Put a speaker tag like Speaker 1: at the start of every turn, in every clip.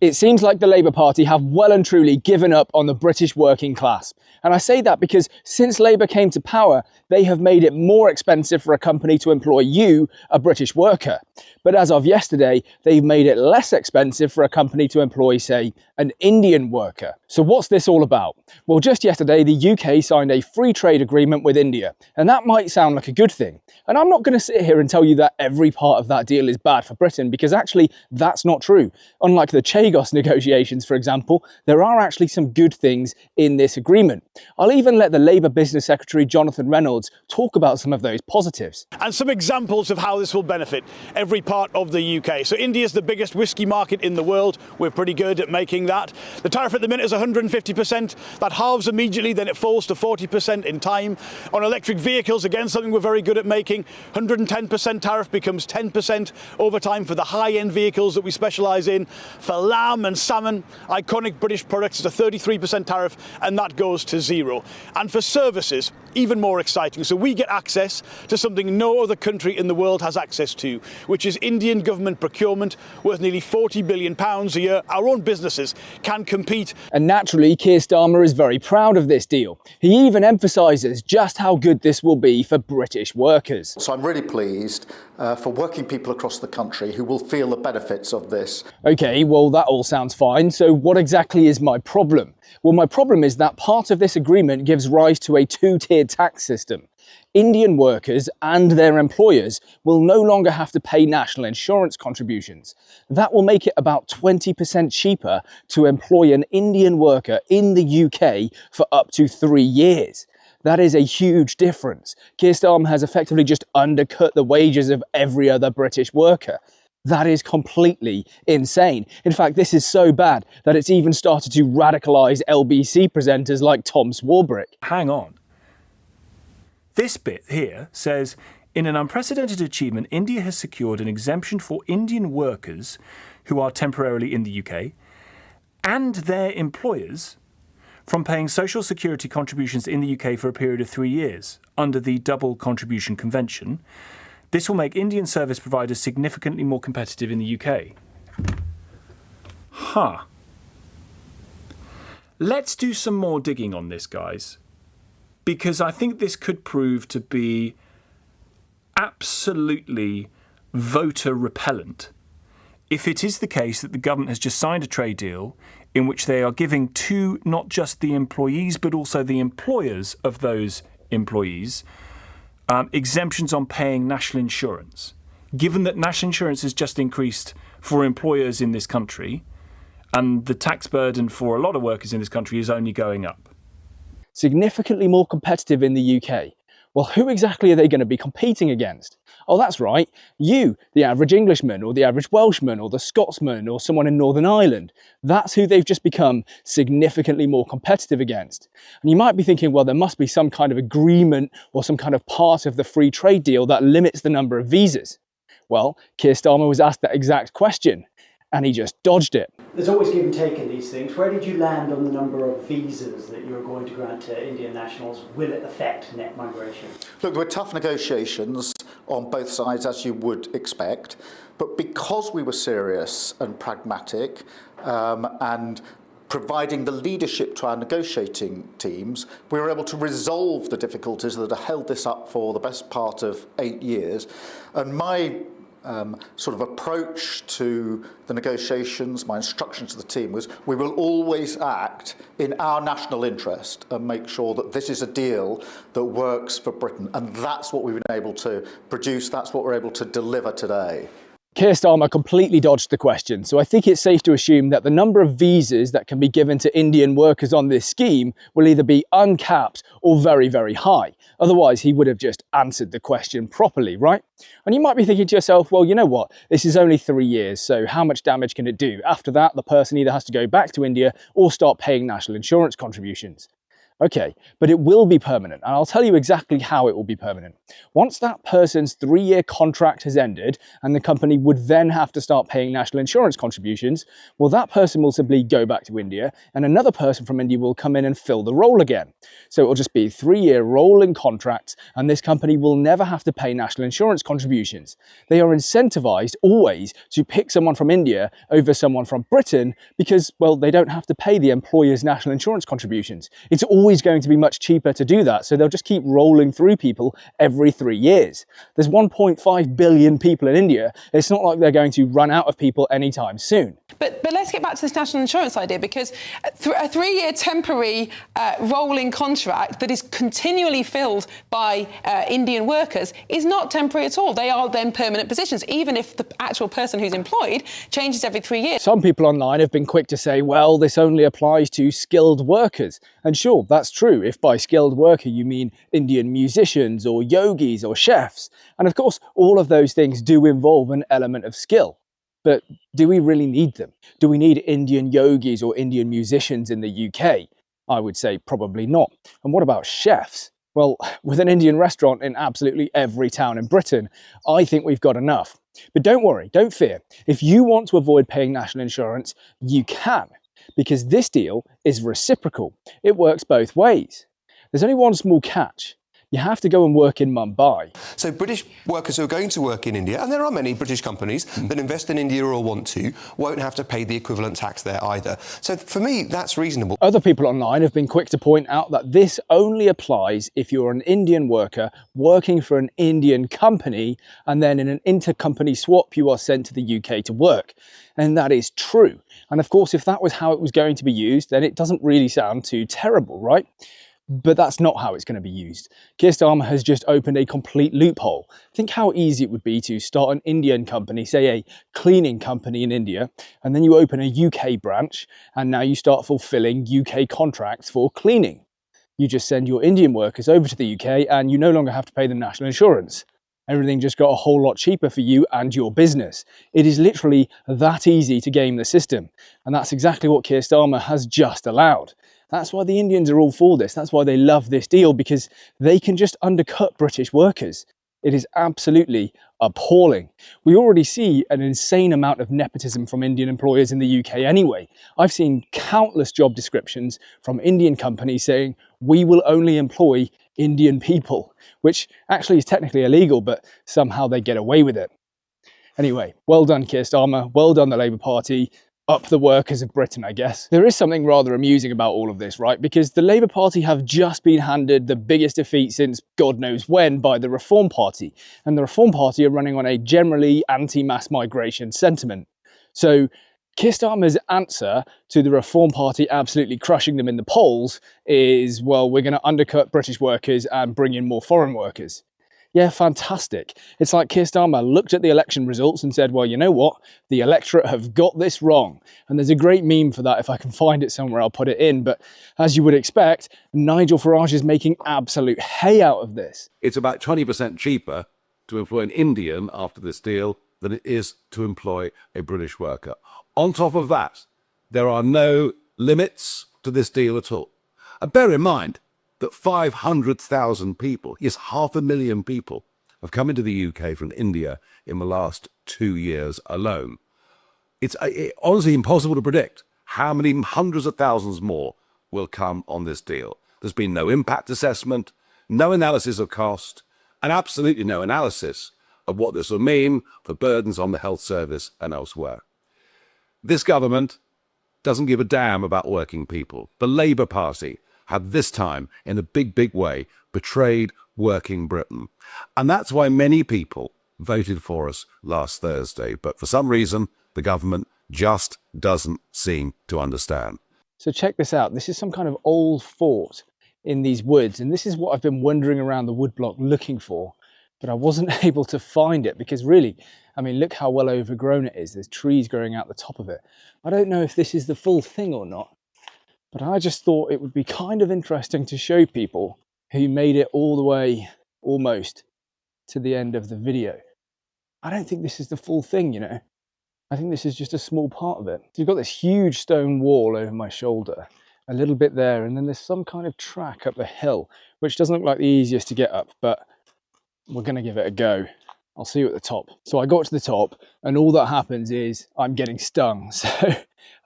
Speaker 1: It seems like the Labour Party have well and truly given up on the British working class. And I say that because since Labour came to power, they have made it more expensive for a company to employ you, a British worker. But as of yesterday, they've made it less expensive for a company to employ, say, an Indian worker. So what's this all about? Well, just yesterday, the UK signed a free trade agreement with India. And that might sound like a good thing. And I'm not going to sit here and tell you that every part of that deal is bad for Britain, because actually that's not true. Unlike the Chagos negotiations, for example, there are actually some good things in this agreement. I'll even let the Labour Business Secretary Jonathan Reynolds talk about some of those positives.
Speaker 2: And some examples of how this will benefit every part of the UK. So India's the biggest whisky market in the world. We're pretty good at making that. The tariff at the minute is 150%. That halves immediately, then it falls to 40% in time. On electric vehicles, again, something we're very good at making, 110% tariff becomes 10% over time for the high-end vehicles that we specialise in. For lamb and salmon, iconic British products, it's a 33% tariff, and that goes to zero. And for services, even more exciting. So we get access to something no other country in the world has access to, which is Indian government procurement worth nearly £40 billion a year. Our own businesses can compete.
Speaker 1: And naturally, Keir Starmer is very proud of this deal. He even emphasises just how good this will be for British workers.
Speaker 3: So I'm really pleased for working people across the country who will feel the benefits of this.
Speaker 1: Okay, well, that all sounds fine. So what exactly is my problem? Well, my problem is that part of this agreement gives rise to a two-tiered tax system. Indian workers and their employers will no longer have to pay national insurance contributions. That will make it about 20% cheaper to employ an Indian worker in the UK for up to 3 years. That is a huge difference. Keir Starmer has effectively just undercut the wages of every other British worker. That is completely insane. In fact, this is so bad that it's even started to radicalise LBC presenters like Tom Swarbrick.
Speaker 4: Hang on. This bit here says, in an unprecedented achievement, India has secured an exemption for Indian workers who are temporarily in the UK and their employers from paying social security contributions in the UK for a period of 3 years under the Double Contribution Convention. This will make Indian service providers significantly more competitive in the UK. Huh. Let's do some more digging on this, guys, because I think this could prove to be absolutely voter repellent if it is the case that the government has just signed a trade deal in which they are giving to not just the employees but also the employers of those employees exemptions on paying national insurance. Given that national insurance has just increased for employers in this country and the tax burden for a lot of workers in this country is only going up.
Speaker 1: Significantly more competitive in the UK. Well, who exactly are they going to be competing against? Oh, that's right, you, the average Englishman or the average Welshman or the Scotsman or someone in Northern Ireland. That's who they've just become significantly more competitive against. And you might be thinking, well, there must be some kind of agreement or some kind of part of the free trade deal that limits the number of visas. Well, Keir Starmer was asked that exact question and he just dodged it.
Speaker 5: There's always give and take in these things. Where did you land on the number of visas that you're going to grant to Indian nationals? Will it affect net migration?
Speaker 3: Look, there were tough negotiations on both sides, as you would expect, but because we were serious and pragmatic and providing the leadership to our negotiating teams, we were able to resolve the difficulties that have held this up for the best part of 8 years. And my sort of approach to the negotiations, my instruction to the team was, we will always act in our national interest and make sure that this is a deal that works for Britain. And that's what we've been able to produce, that's what we're able to deliver today.
Speaker 1: Keir Starmer completely dodged the question, so I think it's safe to assume that the number of visas that can be given to Indian workers on this scheme will either be uncapped or very, very high. Otherwise, he would have just answered the question properly, right? And you might be thinking to yourself, well, you know what? This is only 3 years, so how much damage can it do? After that, the person either has to go back to India or start paying national insurance contributions. Okay, but it will be permanent, and I'll tell you exactly how it will be permanent. Once that person's 3-year contract has ended and the company would then have to start paying national insurance contributions, well, that person will simply go back to India and another person from India will come in and fill the role again. So it'll just be 3-year rolling contracts, and this company will never have to pay national insurance contributions. They are incentivized always to pick someone from India over someone from Britain because, well, they don't have to pay the employer's national insurance contributions. It's always going to be much cheaper to do that, so they'll just keep rolling through people every 3 years. There's 1.5 billion people in India. It's not like they're going to run out of people anytime soon.
Speaker 6: But let's get back to this national insurance idea, because a 3-year temporary rolling contract that is continually filled by Indian workers is not temporary at all. They are then permanent positions, even if the actual person who's employed changes every 3 years.
Speaker 1: Some people online have been quick to say, well, this only applies to skilled workers. And sure, that's true if by skilled worker you mean Indian musicians or yogis or chefs. And of course, all of those things do involve an element of skill. But do we really need them? Do we need Indian yogis or Indian musicians in the UK? I would say probably not. And what about chefs? Well, with an Indian restaurant in absolutely every town in Britain, I think we've got enough. But don't worry, don't fear. If you want to avoid paying national insurance, you can, because this deal is reciprocal. It works both ways. There's only one small catch. You have to go and work in Mumbai.
Speaker 7: So British workers who are going to work in India, and there are many British companies that invest in India or want to, won't have to pay the equivalent tax there either. So for me, that's reasonable.
Speaker 1: Other people online have been quick to point out that this only applies if you're an Indian worker working for an Indian company, and then in an intercompany swap you are sent to the UK to work. And that is true. And of course, if that was how it was going to be used, then it doesn't really sound too terrible, right? But that's not how it's going to be used. Keir Starmer has just opened a complete loophole. Think how easy it would be to start an Indian company, say a cleaning company in India, and then you open a UK branch, and now you start fulfilling UK contracts for cleaning. You just send your Indian workers over to the UK and you no longer have to pay them national insurance. Everything just got a whole lot cheaper for you and your business. It is literally that easy to game the system. And that's exactly what Keir Starmer has just allowed. That's why the Indians are all for this. That's why they love this deal, because they can just undercut British workers. It is absolutely appalling. We already see an insane amount of nepotism from Indian employers in the UK anyway. I've seen countless job descriptions from Indian companies saying, we will only employ Indian people, which actually is technically illegal, but somehow they get away with it. Anyway, well done, Keir Starmer. Well done, the Labour Party. Up the workers of Britain, I guess. There is something rather amusing about all of this, right? Because the Labour Party have just been handed the biggest defeat since God knows when by the Reform Party. And the Reform Party are running on a generally anti-mass migration sentiment. So Keir Starmer's answer to the Reform Party absolutely crushing them in the polls is, well, we're going to undercut British workers and bring in more foreign workers. Yeah, fantastic. It's like Keir Starmer looked at the election results and said, well, you know what? The electorate have got this wrong. And there's a great meme for that. If I can find it somewhere, I'll put it in. But as you would expect, Nigel Farage is making absolute hay out of this.
Speaker 8: It's about 20% cheaper to employ an Indian after this deal than it is to employ a British worker. On top of that, there are no limits to this deal at all. And bear in mind that 500,000 people, yes, 500,000 people, have come into the UK from India in the last 2 years alone. It's honestly impossible to predict how many hundreds of thousands more will come on this deal. There's been no impact assessment, no analysis of cost, and absolutely no analysis of what this will mean for burdens on the health service and elsewhere. This government doesn't give a damn about working people. The Labour Party have this time, in a big, big way, betrayed working Britain. And that's why many people voted for us last Thursday. But for some reason, the government just doesn't seem to understand.
Speaker 1: So check this out. This is some kind of old fort in these woods. And this is what I've been wandering around the woodblock looking for. But I wasn't able to find it because really, I mean, look how well overgrown it is. There's trees growing out the top of it. I don't know if this is the full thing or not. But I just thought it would be kind of interesting to show people who made it all the way, almost, to the end of the video. I don't think this is the full thing, you know. I think this is just a small part of it. So you've got this huge stone wall over my shoulder, a little bit there, and then there's some kind of track up the hill, which doesn't look like the easiest to get up, but we're going to give it a go. I'll see you at the top. So I got to the top, and all that happens is I'm getting stung. So,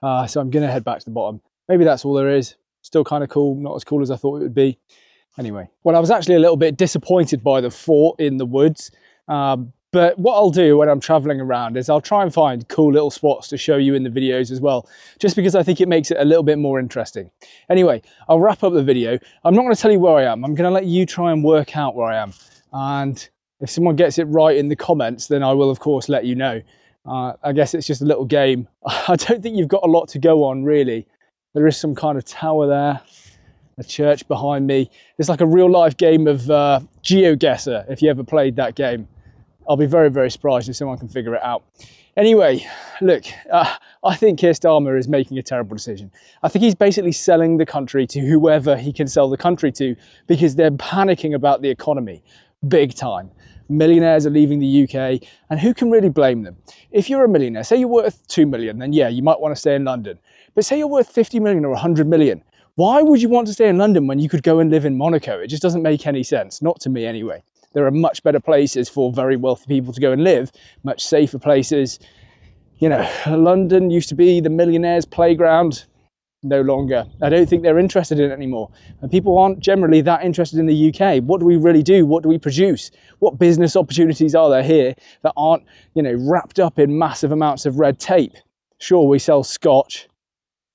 Speaker 1: so I'm going to head back to the bottom. Maybe that's all there is. Still kind of cool, not as cool as I thought it would be. Anyway, well, I was actually a little bit disappointed by the fort in the woods. But what I'll do when I'm traveling around is I'll try and find cool little spots to show you in the videos as well, just because I think it makes it a little bit more interesting. Anyway, I'll wrap up the video. I'm not going to tell you where I am. I'm going to let you try and work out where I am. And if someone gets it right in the comments, then I will, of course, let you know. I guess it's just a little game. I don't think you've got a lot to go on, really. There is some kind of tower there, a church behind me. It's like a real-life game of GeoGuessr, if you ever played that game. I'll be very, very surprised if someone can figure it out. Anyway, look, I think Keir Starmer is making a terrible decision. I think he's basically selling the country to whoever he can sell the country to, because they're panicking about the economy, big time. Millionaires are leaving the UK, and who can really blame them? If you're a millionaire, say you're worth 2 million, then yeah, you might want to stay in London. But say you're worth 50 million or 100 million, why would you want to stay in London when you could go and live in Monaco? It just doesn't make any sense, not to me anyway. There are much better places for very wealthy people to go and live, much safer places. You know, London used to be the millionaires' playground, no longer. I don't think they're interested in it anymore. And people aren't generally that interested in the UK. What do we really do? What do we produce? What business opportunities are there here that aren't, you know, wrapped up in massive amounts of red tape? Sure, we sell scotch.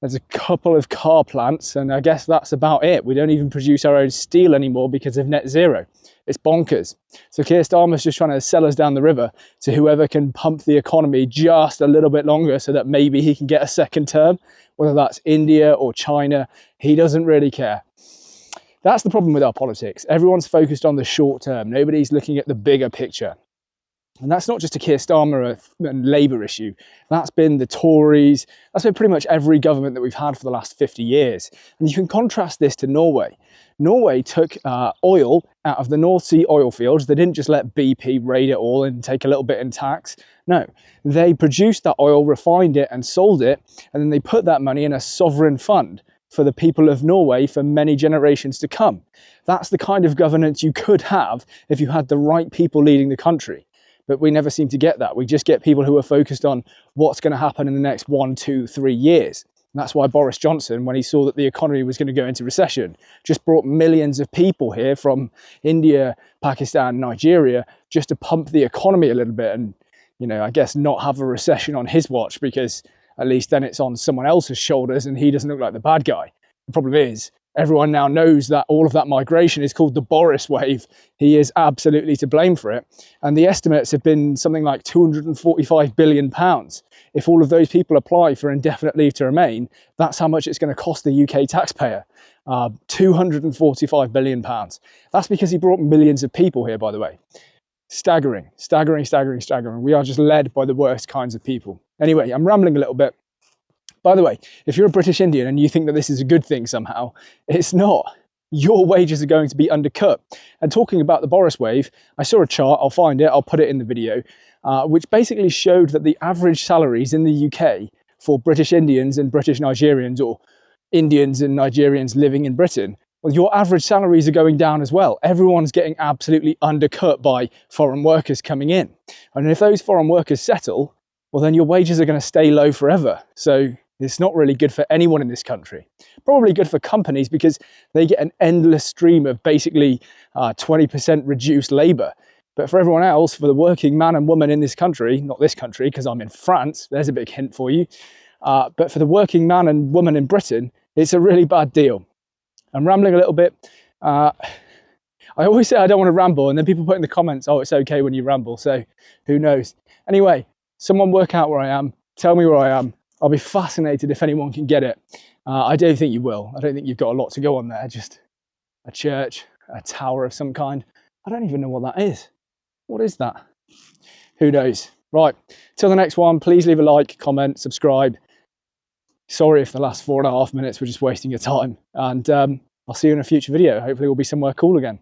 Speaker 1: There's a couple of car plants, and I guess that's about it. We don't even produce our own steel anymore because of net zero. It's bonkers. So Keir Starmer's just trying to sell us down the river to whoever can pump the economy just a little bit longer so that maybe he can get a second term, whether that's India or China. He doesn't really care. That's the problem with our politics. Everyone's focused on the short term. Nobody's looking at the bigger picture. And that's not just a Keir Starmer and Labour issue. That's been the Tories. That's been pretty much every government that we've had for the last 50 years. And you can contrast this to Norway. Norway took oil out of the North Sea oil fields. They didn't just let BP raid it all and take a little bit in tax. No, they produced that oil, refined it and sold it. And then they put that money in a sovereign fund for the people of Norway for many generations to come. That's the kind of governance you could have if you had the right people leading the country. But we never seem to get that. We just get people who are focused on what's going to happen in the next 1, 2, 3 years. And that's why Boris Johnson, when he saw that the economy was going to go into recession, just brought millions of people here from India, Pakistan, Nigeria, just to pump the economy a little bit and, you know, I guess not have a recession on his watch, because at least then it's on someone else's shoulders and he doesn't look like the bad guy. The problem is, everyone now knows that all of that migration is called the Boris wave. He is absolutely to blame for it. And the estimates have been something like £245 billion. If all of those people apply for indefinite leave to remain, that's how much it's going to cost the UK taxpayer. £245 billion. That's because he brought millions of people here, by the way. Staggering, staggering, staggering, staggering. We are just led by the worst kinds of people. Anyway, I'm rambling a little bit. By the way, if you're a British Indian and you think that this is a good thing somehow, it's not. Your wages are going to be undercut. And talking about the Boris wave, I saw a chart, I'll find it, I'll put it in the video, which basically showed that the average salaries in the UK for British Indians and British Nigerians, or Indians and Nigerians living in Britain, well, your average salaries are going down as well. Everyone's getting absolutely undercut by foreign workers coming in. And if those foreign workers settle, well, then your wages are going to stay low forever. So it's not really good for anyone in this country. Probably good for companies because they get an endless stream of basically 20% reduced labour. But for everyone else, for the working man and woman in this country, not this country because I'm in France, there's a big hint for you. But for the working man and woman in Britain, it's a really bad deal. I'm rambling a little bit. I always say I don't want to ramble, and then people put in the comments, oh, it's okay when you ramble. So who knows? Anyway, someone work out where I am. Tell me where I am. I'll be fascinated if anyone can get it. I don't think you will. I don't think you've got a lot to go on there. Just a church, a tower of some kind. I don't even know what that is. What is that? Who knows? Right, till the next one, please leave a like, comment, subscribe. Sorry if the last 4.5 minutes were just wasting your time. And I'll see you in a future video. Hopefully we'll be somewhere cool again.